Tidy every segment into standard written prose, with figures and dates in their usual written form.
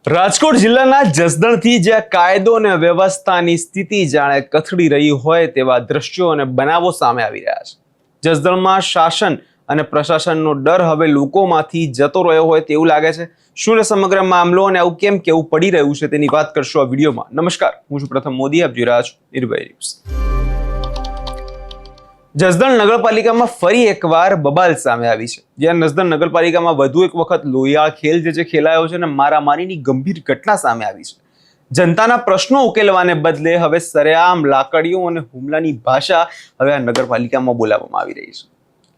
રાજકોટ જિલ્લાના જસદણથી જ્યાં કાયદો અને વ્યવસ્થાની સ્થિતિ જાણે કથળી રહી હોય તેવા દ્રશ્યો અને બનાવો સામે આવી રહ્યા છે। જસદણમાં શાસન અને પ્રશાસનનો ડર હવે લોકોમાંથી જતો રહ્યો હોય તેવું લાગે છે। શું સમગ્ર મામલો અને આવું કેમ કેવું પડી રહ્યું છે તેની વાત કરશું આ વિડીયોમાં। નમસ્કાર, હું છું પ્રથમ મોદી, આપ જોઈ રહ્યા છો નિર્ભય ન્યૂઝ। જસદણ નગરપાલિકામાં ફરી એકવાર બબાલ સામે આવી છે, જ્યાં જસદણ નગરપાલિકામાં વધુ એક વખત લોહિયાળ ખેલ જે ખેલાયો છે અને મારામારીની ગંભીર ઘટના સામે આવી છે। જનતાના પ્રશ્નો ઉકેલવાને બદલે હવે સરેઆમ લાકડીઓ અને હુમલાની ભાષા હવે આ નગરપાલિકામાં બોલાવવામાં આવી રહી છે।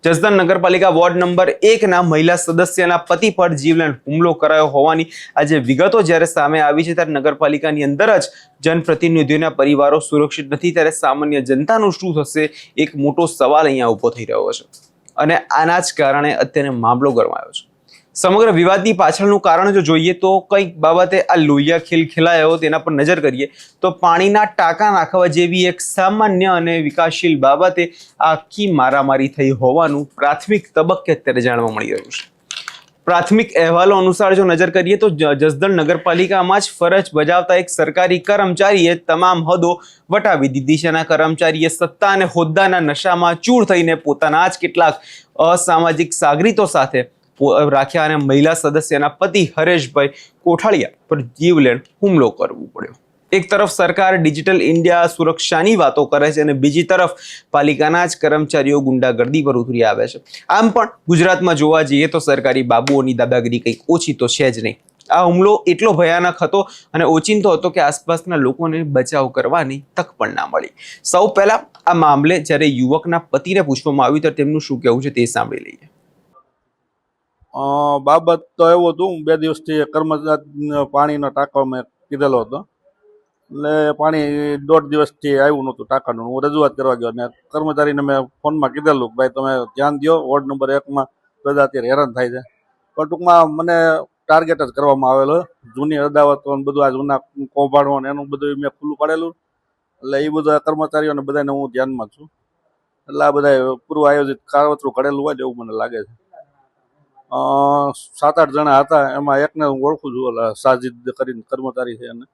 જસદણ નગરપાલિકા વોર્ડ નંબર 1 ના મહિલા સદસ્યના પતિ પર જીવલેણ હુમલો કરાયો હોવાની આજે વિગતો જ્યારે સામે આવી છે, ત્યારે નગરપાલિકાની અંદર જ જનપ્રતિનિધિઓના પરિવારો સુરક્ષિત નથી, ત્યારે સામાન્ય જનતાનું શું થશે એક મોટો સવાલ અહીંયા ઊભો થઈ રહ્યો છે અને આના જ કારણે અત્યારે મામલો ગરમાયો છે। સમગ્ર વિવાદની પાછળનું કારણ જો જોઈએ તો કંઈક બાબતે આ લોહિયા ખેલ ખેલાયો તેના પર નજર કરીએ તો પાણીના ટાંકા નાખવા જેવી એક સામાન્ય અને વિકાસશીલ બાબતે આખી મારામારી થઈ હોવાનું પ્રાથમિક તબક્કે અત્યારે જાણવા મળી રહ્યું છે। પ્રાથમિક અહેવાલો અનુસાર જો નજર કરીએ તો જસદણ નગરપાલિકામાં જ ફરજ બજાવતા એક સરકારી કર્મચારીએ તમામ હદો વટાવી દીધી છે અને કર્મચારીએ સત્તા અને હોદ્દાના નશામાં ચૂર થઈને પોતાના જ કેટલાક અસામાજિક સાગરીતો સાથે રાખ્યા અને મહિલા સદસ્યના પતિ હરેશભાઈ કોઠાળિયા પર જીવલેણ હુમલો કરવો પડ્યો। એક તરફ સરકાર ડિજિટલ ઇન્ડિયા સુરક્ષાની વાતો કરે છે અને બીજી તરફ પાલિકાના જ કર્મચારીઓ ગુંડાગર્દી પર ઉતરી આવે છે। આમ પણ ગુજરાતમાં જોવા જઈએ તો સરકારી બાબુઓની દાદાગીરી કંઈક ઓછી તો છે જ નહીં। આ હુમલો એટલો ભયાનક હતો અને ઓચિંતો હતો કે આસપાસના લોકોને બચાવ કરવાની તક પણ ના મળી। સૌ પહેલા આ મામલે જ્યારે યુવકના પતિને પૂછવામાં આવ્યું તો તેમનું શું કહેવું છે તે સાંભળી લઈએ। બાબત તો એવું હતું, 2 દિવસથી કર્મચારી પાણીનો ટાંકો મેં કીધેલો હતો, એટલે પાણી 1.5 દિવસથી આવ્યું નહોતું ટાંકાનું। હું રજૂઆત કરવા ગયો અને કર્મચારીને મેં ફોનમાં કીધેલું ભાઈ તમે ધ્યાન દો, વોર્ડ નંબર 1માં બધા અત્યારે હેરાન થાય છે, પણ ટૂંકમાં મને ટાર્ગેટ જ કરવામાં આવેલો। જૂની અદાવતો બધું આ જૂના કૌભાંડો એનું બધું મેં ખુલ્લું પાડેલું, એટલે એ બધા કર્મચારીઓને બધાને હું ધ્યાનમાં છું, એટલે આ બધા પૂર્વ આયોજિત કાવતરું ઘડેલું હોય એવું મને લાગે છે। 7-8 જણા હતા, એમાં એકને હું ઓળખું છું, એટલે સાજિદ કરીને કર્મચારી છે, અને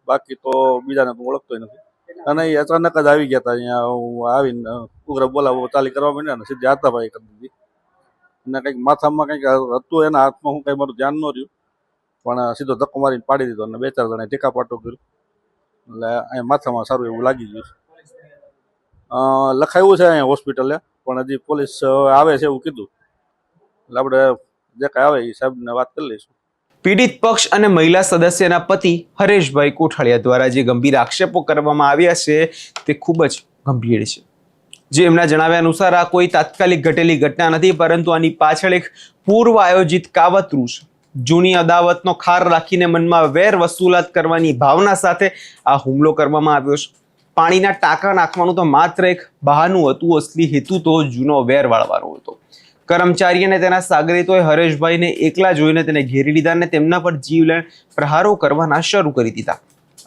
બાકી તો બીજાને તો ઓળખતો નથી। અને એ અચાનક જ આવી ગયા હતા અહીંયા, હું આવીને ઉગ્ર બોલાવો ચાલી કરવા માંડ્યા ને સીધી હાથાપાઈ કરી દીધી, અને કંઈક માથામાં કંઈક હતું એના હાથમાં, હું કંઈ મારું ધ્યાન ન રહ્યું, પણ સીધો ધક્કો મારીને પાડી દીધો અને 2-4 જણા ટીકા પાટો કર્યું, એટલે અહીંયા માથામાં સારું એવું લાગી ગયું છે। લખાયું છે અહીંયા હોસ્પિટલે, પણ હજી પોલીસ આવે છે એવું કીધું, એટલે આપણે જે કાંઈ આવે એ સાહેબને વાત કરી લઈશું। પીડિત પક્ષ અને મહિલા સદસ્યના પતિ હરેશભાઈ કોઠાળિયા દ્વારા જે ગંભીર આક્ષેપો કરવામાં આવ્યા છે તે ખૂબ જ ગંભીર છે। જે એમના જણાવ્યા અનુસાર આ કોઈ તાત્કાલિક ઘટેલી ઘટના નથી, પરંતુ આની પાછળ એક પૂર્વ આયોજિત કાવતરું છે। જૂની અદાવતનો ખાર રાખીને મનમાં વેર વસૂલાત કરવાની ભાવના સાથે આ હુમલો કરવામાં આવ્યો છે। પાણીના ટાંકા નાખવાનું તો માત્ર એક બહાનું હતું, અસલી હેતુ તો જૂનો વેર વાળવાનો હતો। કર્મચારી અને તેના સાગરીતોએ હરેશભાઈને એકલા જોઈને તેને ઘેરી લીધા અને તેમના પર જીવલેણ પ્રહારો કરવાના શરૂ કરી દીધા।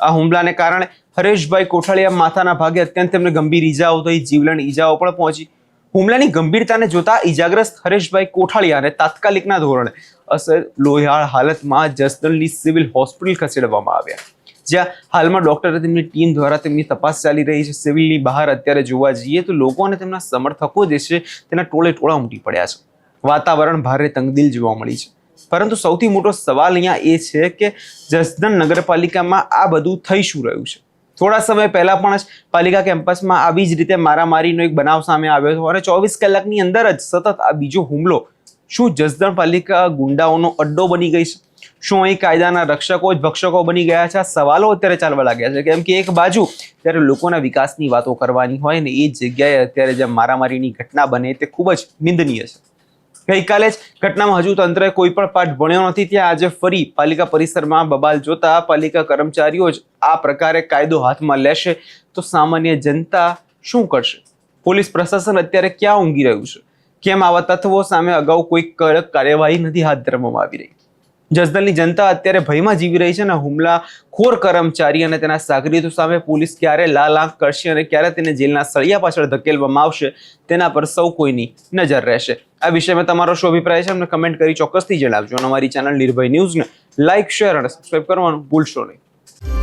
આ હુમલાને કારણે હરેશભાઈ કોઠાળિયા માથાના ભાગે અત્યંત તેમને ગંભીર ઈજાઓ થઈ, જીવલેણ ઈજાઓ પણ પહોંચી। હુમલાની ગંભીરતાને જોતા ઈજાગ્રસ્ત હરેશભાઈ કોઠાળિયાને તાત્કાલિકના ધોરણે લોહિયાળ હાલતમાં જસદણની સિવિલ હોસ્પિટલ ખસેડવામાં આવ્યા, જ્યાં હાલમાં ડોક્ટર તેમની ટીમ દ્વારા તેમની તપાસ ચાલી રહી છે। સિવિલની બહાર અત્યારે જોવા જઈએ તો લોકો અને તેમના સમર્થકો જે છે તેના ટોળે ટોળા ઉમટી પડ્યા છે। વાતાવરણ ભારે તંગદિલ જોવા મળી છે, પરંતુ સૌથી મોટો સવાલ અહીંયા એ છે કે જસદણ નગરપાલિકામાં આ બધું થઈ શું રહ્યું છે। થોડા સમય પહેલા પણ જ પાલિકા કેમ્પસમાં આવી જ રીતે મારામારીનો એક બનાવ સામે આવ્યો હતો અને 24 કલાકની અંદર જ સતત આ બીજો હુમલો। શું જસદણ પાલિકા ગુંડાઓનો અડ્ડો બની ગઈ છે? શું અહીં કાયદાના રક્ષકો જ ભક્ષકો બની ગયા છે? આ સવાલો અત્યારે ચાલવા લાગ્યા છે, કેમ કે એક બાજુ ત્યારે લોકોના વિકાસની વાતો કરવાની હોય ને એ જગ્યાએ અત્યારે જે મારામારીની ઘટના બને તે ખૂબ જ નિંદનીય છે। ગઈકાલે જ ઘટનામાં હજુ તંત્રએ કોઈ પણ પાઠ ભણ્યો નથી, ત્યાં આજે ફરી પાલિકા પરિસરમાં બબાલ જોતા પાલિકા કર્મચારીઓ જ આ પ્રકારે કાયદો હાથમાં લેશે તો સામાન્ય જનતા શું કરશે? પોલીસ પ્રશાસન અત્યારે ક્યાં ઊંઘી રહ્યું છે? કેમ આવા તત્વો સામે અગાઉ કોઈ કડક કાર્યવાહી નથી હાથ ધરવામાં આવી રહી? જસદણની જનતા અત્યારે ભયમાં જીવી રહી છે અને હુમલાખોર કર્મચારી અને તેના સાગરીતો સામે પોલીસ ક્યારે લાલ આંખ કરશે અને ક્યારે તેને જેલના સળિયા પાછળ ધકેલવામાં આવશે તેના પર સૌ કોઈની નજર રહેશે. આ વિષયમાં તમારો શું અભિપ્રાય છે અમને કમેન્ટ કરી ચોક્કસથી જણાવજો અને અમારી ચેનલ નિર્ભય ન્યૂઝને લાઇક, શેર અને સબસ્ક્રાઇબ કરવાનું ભૂલશો નહીં.